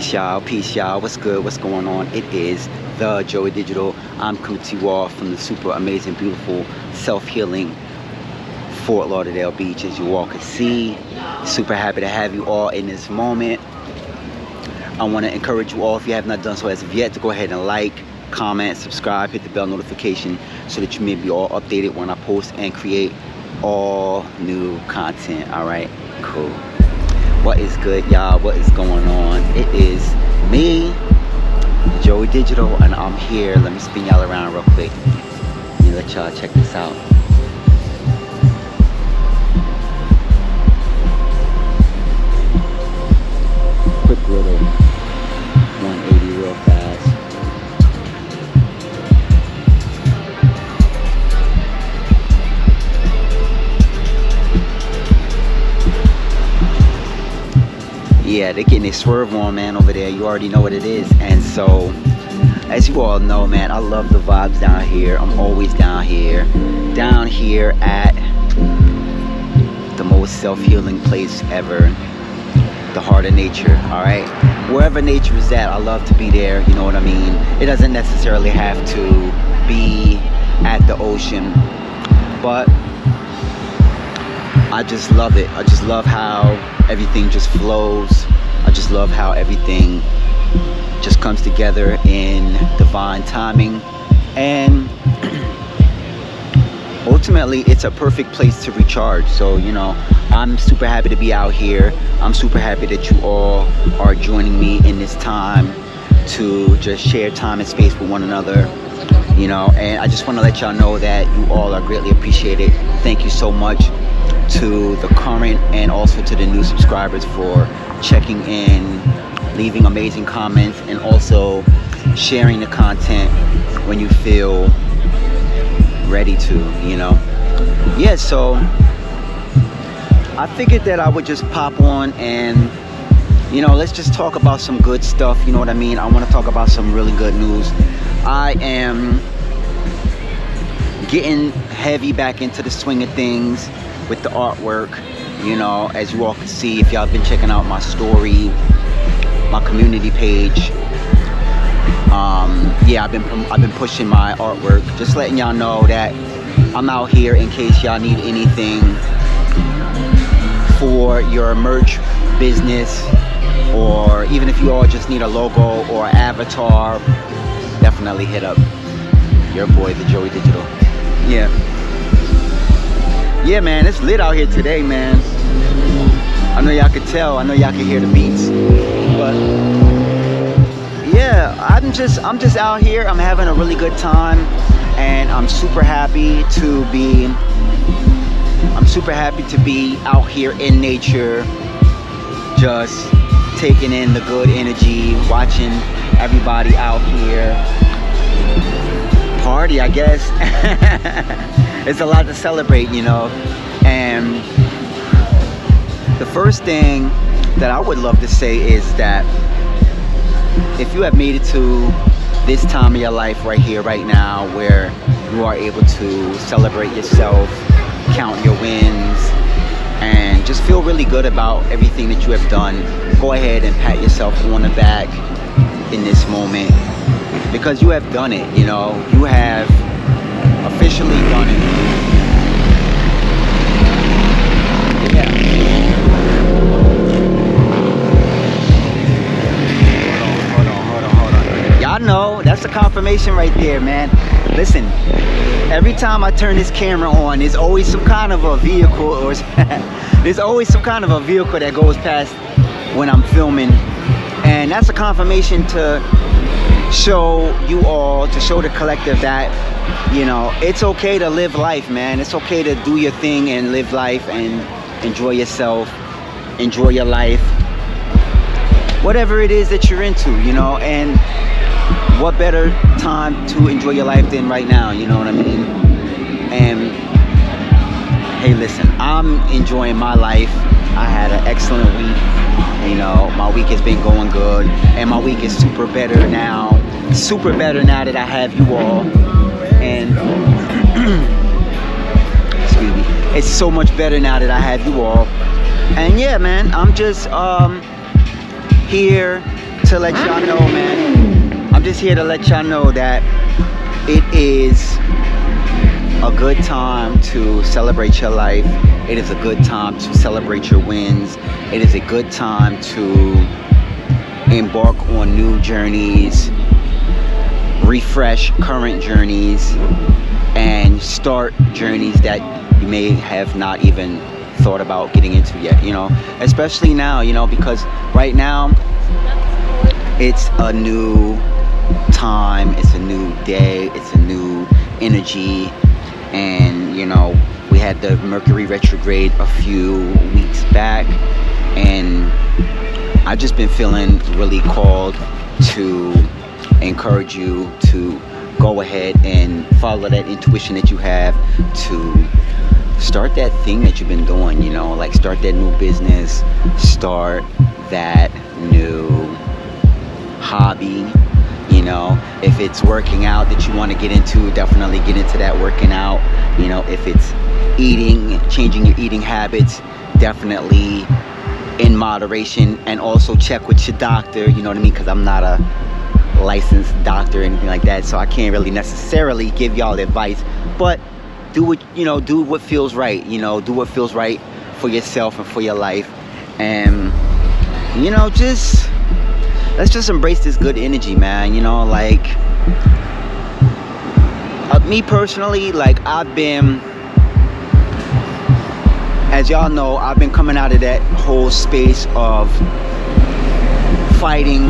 Peace y'all, what's good, what's going on? It is the Joey Digital. I'm coming to you all from the super amazing, beautiful, self-healing Fort Lauderdale Beach, as you all can see. Super happy to have you all in this moment. I want to encourage you all, if you have not done so as of yet, to go ahead and like, comment, subscribe, hit the bell notification so that you may be all updated when I post and create all new content. All right, cool. What is good, y'all? What is going on? It is me, Joey Digital, and I'm here. Let me spin y'all around real quick. Let me let y'all check this out. Quick little 180 real fast. Yeah, they're getting a swerve on, man, over there. You already know what it is. And so, as you all know, man, I love the vibes down here. I'm always down here at the most self-healing place ever, the heart of nature. All right, wherever nature is at, I love to be there. You know what I mean? It doesn't necessarily have to be at the ocean, but I just love it. I just love how everything just flows. I just love how everything just comes together in divine timing, and ultimately it's a perfect place to recharge. So, you know, I'm super happy to be out here. I'm super happy that you all are joining me in this time to just share time and space with one another, you know. And I just want to let y'all know that you all are greatly appreciated. Thank you so much to the current and also to the new subscribers for checking in, leaving amazing comments, and also sharing the content when you feel ready to, you know. Yeah, so I figured that I would just pop on and, you know, let's just talk about some good stuff. You know what I mean? I want to talk about some really good news. I am getting heavy back into the swing of things with the artwork, you know, as you all can see if y'all been checking out my story, my community page. Yeah, I've been pushing my artwork, just letting y'all know that I'm out here in case y'all need anything for your merch business, or even if you all just need a logo or avatar, definitely hit up your boy, the Joey Digital. Yeah, man, it's lit out here today, man. I know y'all can tell. I know y'all can hear the beats. But yeah, I'm just out here. I'm having a really good time, and I'm super happy to be out here in nature, just taking in the good energy, watching everybody out here party, I guess. It's a lot to celebrate, you know. And the first thing that I would love to say is that if you have made it to this time of your life right here, right now, where you are able to celebrate yourself, count your wins, and just feel really good about everything that you have done, go ahead and pat yourself on the back in this moment, because you have done it. You know, you have officially done it. Yeah. Hold on. Y'all know that's a confirmation right there, man. Listen, every time I turn this camera on, there's always some kind of a vehicle, or there's always some kind of a vehicle that goes past when I'm filming, and that's a confirmation to show you all, to show the collective that, you know, it's okay to live life, man. It's okay to do your thing and live life and enjoy yourself, enjoy your life, whatever it is that you're into, you know. And what better time to enjoy your life than right now, you know what I mean? And hey, listen, I'm enjoying my life. I had an excellent week. You know, my week has been going good, and my week is super better now that I have you all. And excuse me, it's so much better now that I have you all. And yeah, man, I'm just here to let y'all know, man. I'm just here to let y'all know that it is a good time to celebrate your life. It is a good time to celebrate your wins. It is a good time to embark on new journeys, refresh current journeys, and start journeys that you may have not even thought about getting into yet, you know, especially now, you know, because right now it's a new time, it's a new day, it's a new energy. And you know, we had the Mercury retrograde a few weeks back, and I've just been feeling really called to encourage you to go ahead and follow that intuition that you have, to start that thing that you've been doing, you know, like start that new business, start that new hobby. You know, if it's working out that you want to get into, definitely get into that working out. You know, if it's eating, changing your eating habits, definitely in moderation, and also check with your doctor, you know what I mean, because I'm not a licensed doctor or anything like that, so I can't really necessarily give y'all advice, but do what, you know, do what feels right, you know, do what feels right for yourself and for your life. And you know, just let's just embrace this good energy, man. You know, like me personally, like I've been, as y'all know, I've been coming out of that whole space of fighting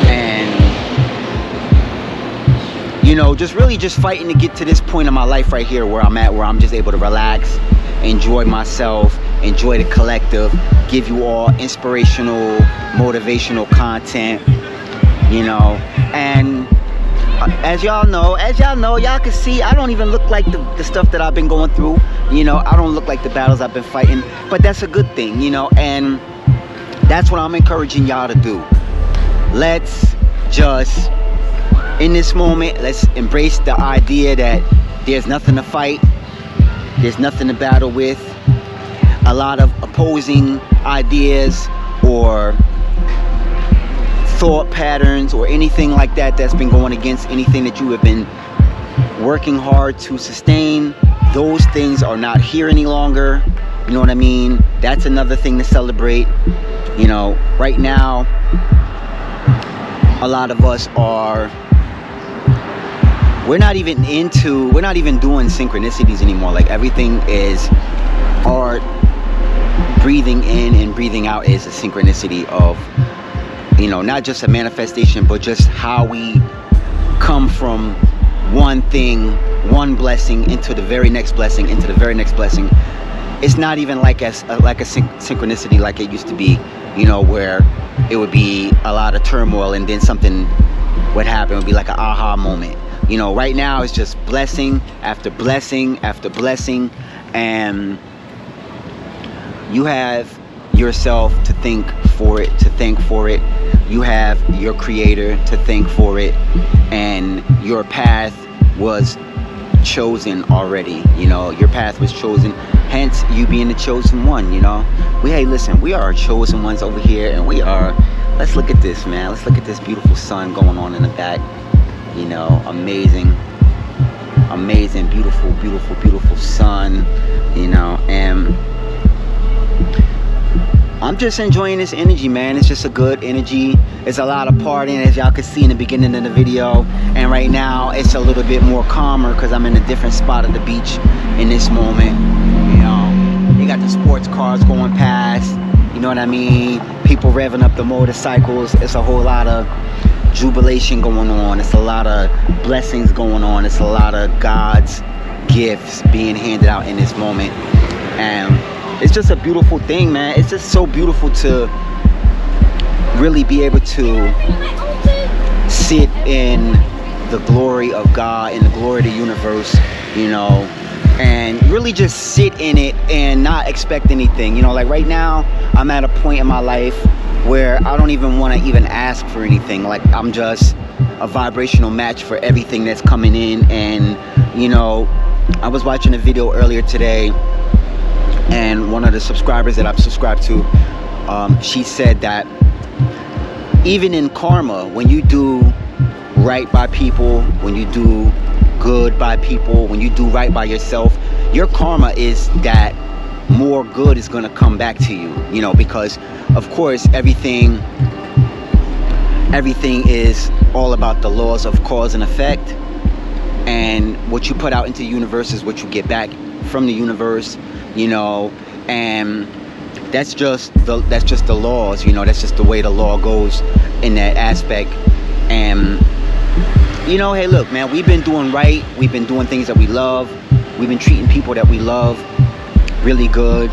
and, you know, just really just fighting to get to this point in my life right here where I'm at, where I'm just able to relax, enjoy myself, enjoy the collective, give you all inspirational, motivational content, you know. And as y'all know, y'all can see I don't even look like the stuff that I've been going through, you know. I don't look like the battles I've been fighting, but that's a good thing, you know. And that's what I'm encouraging y'all to do. Let's just, in this moment, let's embrace the idea that there's nothing to fight, there's nothing to battle with. A lot of opposing ideas or thought patterns or anything like that that's been going against anything that you have been working hard to sustain, those things are not here any longer. You know what I mean? That's another thing to celebrate. You know, right now a lot of us are, we're not even doing synchronicities anymore. Like everything is art. Breathing in and breathing out is a synchronicity of, you know, not just a manifestation, but just how we come from one thing, one blessing, into the very next blessing, into the very next blessing. It's not even like a synchronicity like it used to be, you know, where it would be a lot of turmoil and then something would happen. It would be like an aha moment. You know, right now it's just blessing after blessing after blessing, and you have yourself to thank for it. You have your creator to thank for it, and your path was chosen already. You know, your path was chosen, hence you being the chosen one. You know, hey, listen, we are chosen ones over here, and we are, let's look at this, man. Let's look at this beautiful sun going on in the back. You know, amazing, beautiful, beautiful, beautiful sun, you know. And I'm just enjoying this energy, man. It's just a good energy. It's a lot of partying, as y'all can see in the beginning of the video. And right now, it's a little bit more calmer because I'm in a different spot of the beach in this moment. You know, you got the sports cars going past. You know what I mean? People revving up the motorcycles. It's a whole lot of jubilation going on. It's a lot of blessings going on. It's a lot of God's gifts being handed out in this moment. And it's just a beautiful thing, man. It's just so beautiful to really be able to sit in the glory of God, in the glory of the universe, you know, and really just sit in it and not expect anything. You know, like right now, I'm at a point in my life where I don't even want to even ask for anything. Like I'm just a vibrational match for everything that's coming in. And, you know, I was watching a video earlier today, and one of the subscribers that I've subscribed to, she said that even in karma, when you do right by people, when you do good by people, when you do right by yourself, your karma is that more good is going to come back to you, you know, because of course everything is all about the laws of cause and effect, and what you put out into the universe is what you get back from the universe, you know. And that's just the laws, you know. That's just the way the law goes in that aspect. And you know, hey, look, man, we've been doing right. We've been doing things that we love. We've been treating people that we love really good.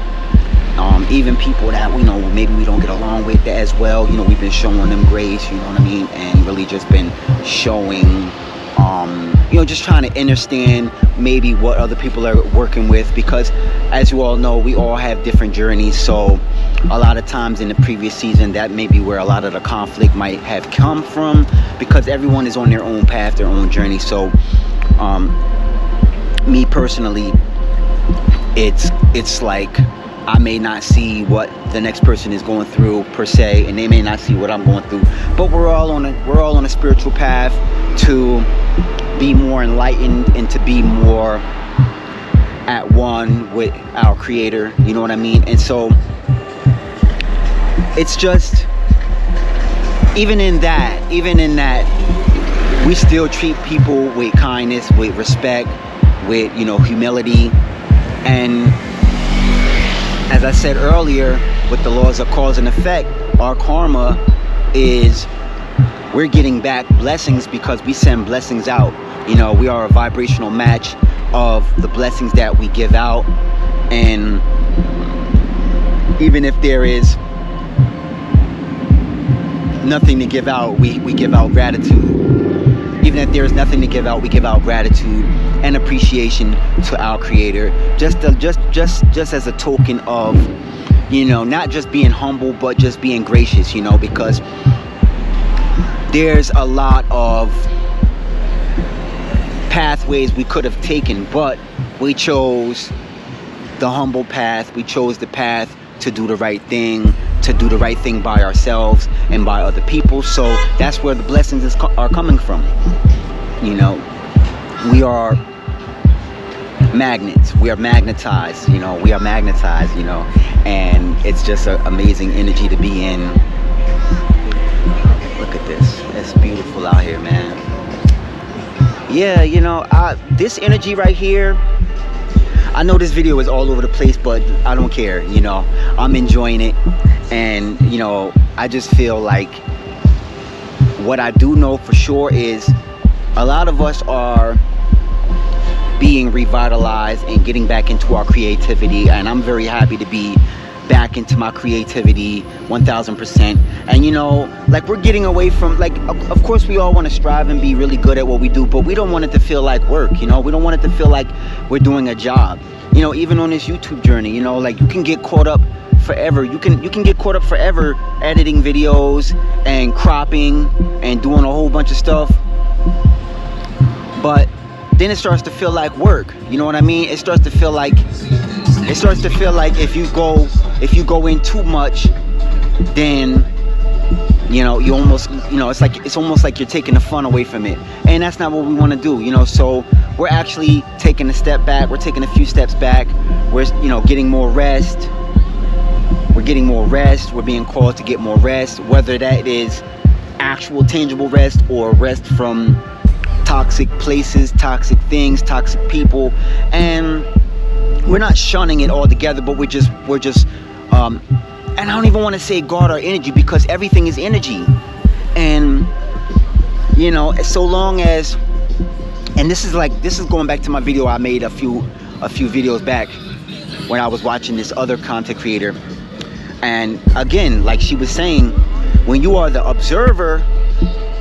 Even people that, you know, maybe we don't get along with as well, you know, we've been showing them grace, you know what I mean, and really just been showing, you know, just trying to understand maybe what other people are working with, because as you all know, we all have different journeys. So a lot of times in the previous season, that may be where a lot of the conflict might have come from, because everyone is on their own path, their own journey. So me personally, it's like I may not see what the next person is going through per se, and they may not see what I'm going through, but we're all on a spiritual path to be more enlightened and to be more at one with our Creator, you know what I mean? And so it's just, even in that we still treat people with kindness, with respect, with, you know, humility. And as I said earlier, with the laws of cause and effect, our karma is we're getting back blessings because we send blessings out. You know, we are a vibrational match of the blessings that we give out. And even if there is nothing to give out, we give out gratitude. Even if there is nothing to give out, we give out gratitude and appreciation to our Creator, just as a token of, you know, not just being humble, but just being gracious, you know, because there's a lot of pathways we could have taken, but we chose the humble path. We chose the path to do the right thing, by ourselves and by other people. So that's where the blessings are coming from. You know, we are magnets. We are magnetized, you know. We are magnetized, you know. And it's just an amazing energy to be in. Look at this. It's beautiful out here, man. Yeah, you know, this energy right here, I know this video is all over the place, but I don't care, you know. I'm enjoying it. And, you know, I just feel like what I do know for sure is a lot of us are being revitalized and getting back into our creativity. And I'm very happy to be back into my creativity 1000%. And, you know, like, we're getting away from, like, of course we all want to strive and be really good at what we do, but we don't want it to feel like work, you know. We don't want it to feel like we're doing a job, you know. Even on this YouTube journey, you know, like, you can get caught up forever. You can get caught up forever editing videos and cropping and doing a whole bunch of stuff, but then it starts to feel like work, you know what I mean? It starts to feel like if you go in too much, then, you know, you almost, you know, it's almost like you're taking the fun away from it, and that's not what we want to do, you know. So we're actually taking a step back. We're taking a few steps back. We're, you know, getting more rest. We're getting more rest. We're being called to get more rest, whether that is actual tangible rest or rest from toxic places, toxic things, toxic people. And we're not shunning it all together, but we're just and I don't even want to say guard our energy, because everything is energy. And, you know, so long as, and this is going back to my video I made a few videos back when I was watching this other content creator. And again, like she was saying, when you are the observer,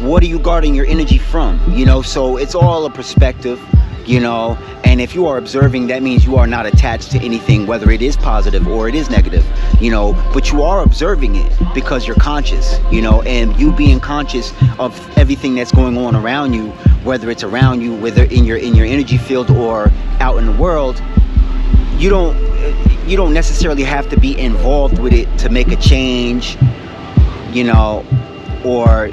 what are you guarding your energy from? You know, so it's all a perspective, you know. And if you are observing, that means you are not attached to anything, whether it is positive or it is negative, you know. But you are observing it because you're conscious, you know. And you being conscious of everything that's going on around you, whether it's around you, whether in your energy field or out in the world, you don't necessarily have to be involved with it to make a change, you know. or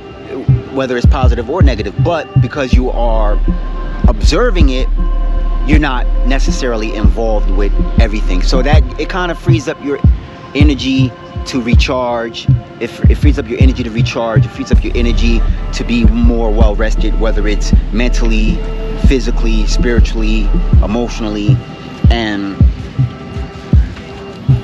whether it's positive or negative. But because you are observing it, you're not necessarily involved with everything. So that it kind of frees up your energy to recharge. It frees up your energy to recharge. It frees up your energy to be more well rested, whether it's mentally, physically, spiritually, emotionally. And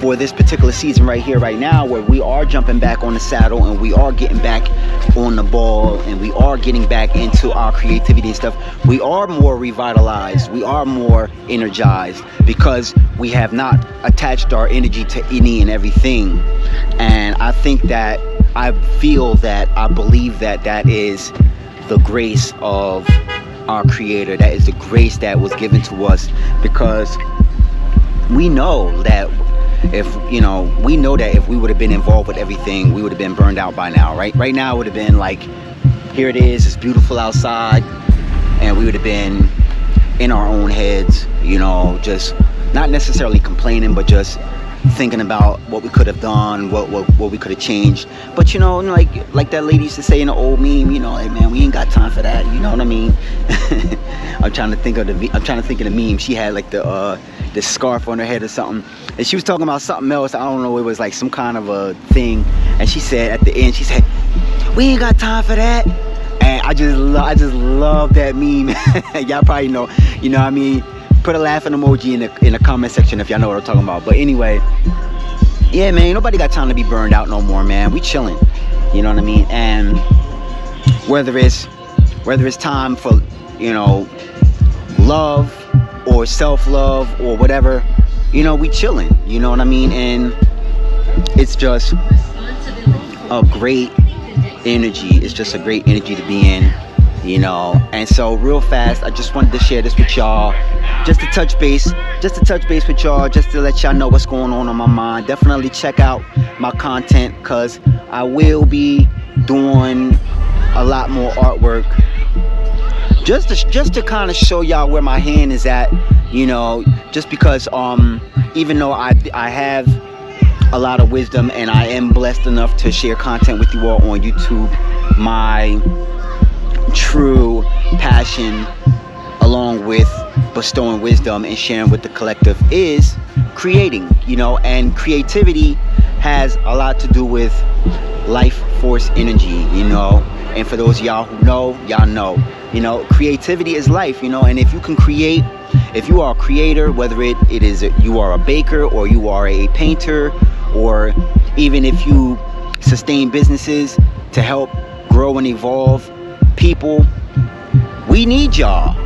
for this particular season right here, right now, where we are jumping back on the saddle and we are getting back on the ball and we are getting back into our creativity and stuff, we are more revitalized, we are more energized, because we have not attached our energy to any and everything. And I think that, I feel that, I believe that that is the grace of our Creator. That is the grace that was given to us, because we know that if we would have been involved with everything, we would have been burned out by now, right? Right now it would have been like, here it is, it's beautiful outside, and we would have been in our own heads, you know, just not necessarily complaining, but just thinking about what we could have done, what we could have changed. But you know, like that lady used to say in the old meme, you know, hey man, we ain't got time for that, you know what I mean? I'm trying to think of the meme. She had like the scarf on her head or something, and she was talking about something else. I don't know, it was like some kind of a thing, and she said at the end, she said, we ain't got time for that. And I just love that meme. Y'all probably know, you know what I mean? Put a laughing emoji in the comment section if y'all know what I'm talking about. But anyway, yeah man, nobody got time to be burned out no more, man. We chilling, you know what I mean? And whether it's time for, you know, love or self-love or whatever, you know, we chilling, you know what I mean? And it's just a great energy. It's just a great energy to be in, you know. And so real fast, I just wanted to share this with y'all, just to touch base with y'all, just to let y'all know what's going on my mind. Definitely check out my content, because I will be doing a lot more artwork, just to kind of show y'all where my hand is at, you know, just because even though I have a lot of wisdom and I am blessed enough to share content with you all on YouTube, my true passion, along with bestowing wisdom and sharing with the collective, is creating, you know. And creativity has a lot to do with life force energy, you know. And for those of y'all who know, y'all know, you know, creativity is life, you know. And if you can create, if you are a creator, whether it is you are a baker, or you are a painter, or even if you sustain businesses to help grow and evolve people, we need y'all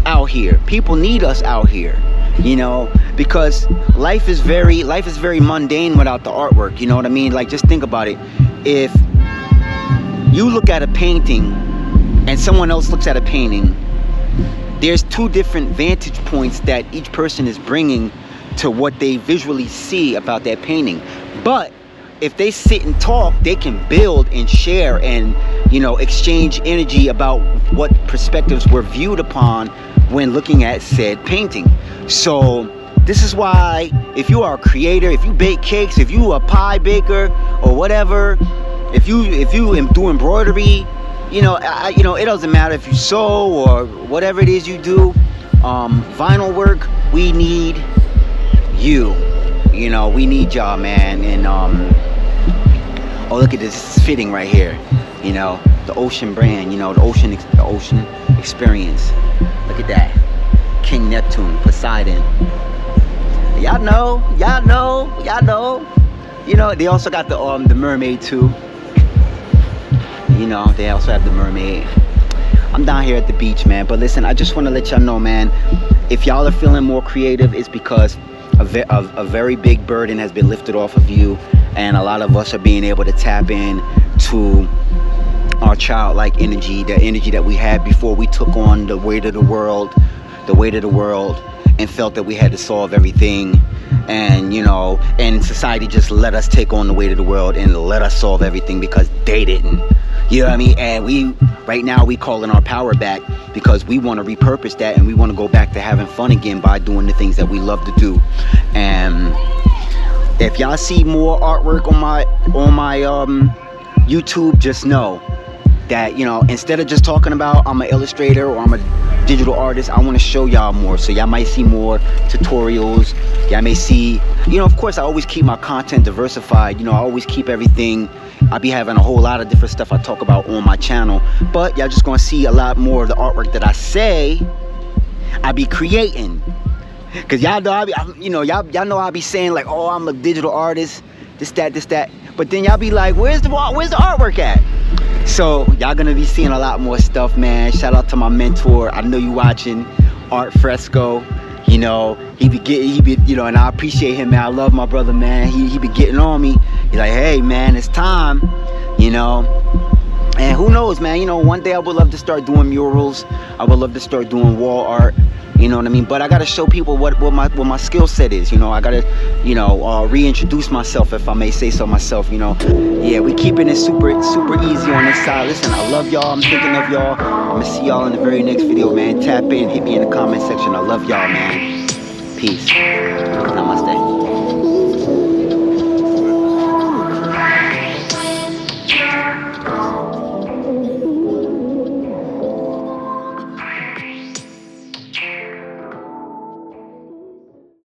out here. People need us out here, you know, because life is very mundane without the artwork, you know what I mean? Like, just think about it. If you look at a painting and someone else looks at a painting, there's two different vantage points that each person is bringing to what they visually see about that painting. But if they sit and talk, they can build and share and, you know, exchange energy about what perspectives were viewed upon when looking at said painting. So this is why, if you are a creator, if you bake cakes, if you a pie baker or whatever, if you do embroidery, you know, it doesn't matter if you sew or whatever it is you do, vinyl work, we need you, you know, we need y'all, man. And oh, look at this fitting right here, you know, the Ocean brand, you know, the Ocean experience. Look at that, King Neptune, Poseidon. Y'all know. You know, they also got the mermaid too. You know, they also have the mermaid. I'm down here at the beach, man. But listen, I just want to let y'all know, man, if y'all are feeling more creative, it's because a very big burden has been lifted off of you, and a lot of us are being able to tap in to our childlike energy, the energy that we had before we took on the weight of the world, and felt that we had to solve everything. And, you know, and society just let us take on the weight of the world and let us solve everything because they didn't. You know what I mean? And right now we calling our power back because we want to repurpose that, and we want to go back to having fun again by doing the things that we love to do. And if y'all see more artwork on YouTube, just know that, you know, instead of just talking about I'm an illustrator or I'm a digital artist, I want to show y'all more. So y'all might see more tutorials. Y'all may see, you know, of course I always keep my content diversified. You know, I always keep everything. I be having a whole lot of different stuff I talk about on my channel, but y'all just gonna see a lot more of the artwork that I say I be creating. Cause y'all know y'all know I be saying like, oh, I'm a digital artist, this that, but then y'all be like, where's the artwork at? So y'all gonna be seeing a lot more stuff, man. Shout out to my mentor. I know you watching, Art Fresco. You know, he be, you know, and I appreciate him, man. I love my brother, man. He be getting on me. He's like, hey, man, it's time, you know. And who knows, man, you know, one day I would love to start doing murals. I would love to start doing wall art. You know what I mean? But I gotta show people what my skill set is. You know, I gotta, you know, reintroduce myself, if I may say so myself. You know, yeah, we keeping it super easy on this side. Listen, I love y'all. I'm thinking of y'all. I'm gonna see y'all in the very next video, man. Tap in, hit me in the comment section. I love y'all, man. Peace. Namaste.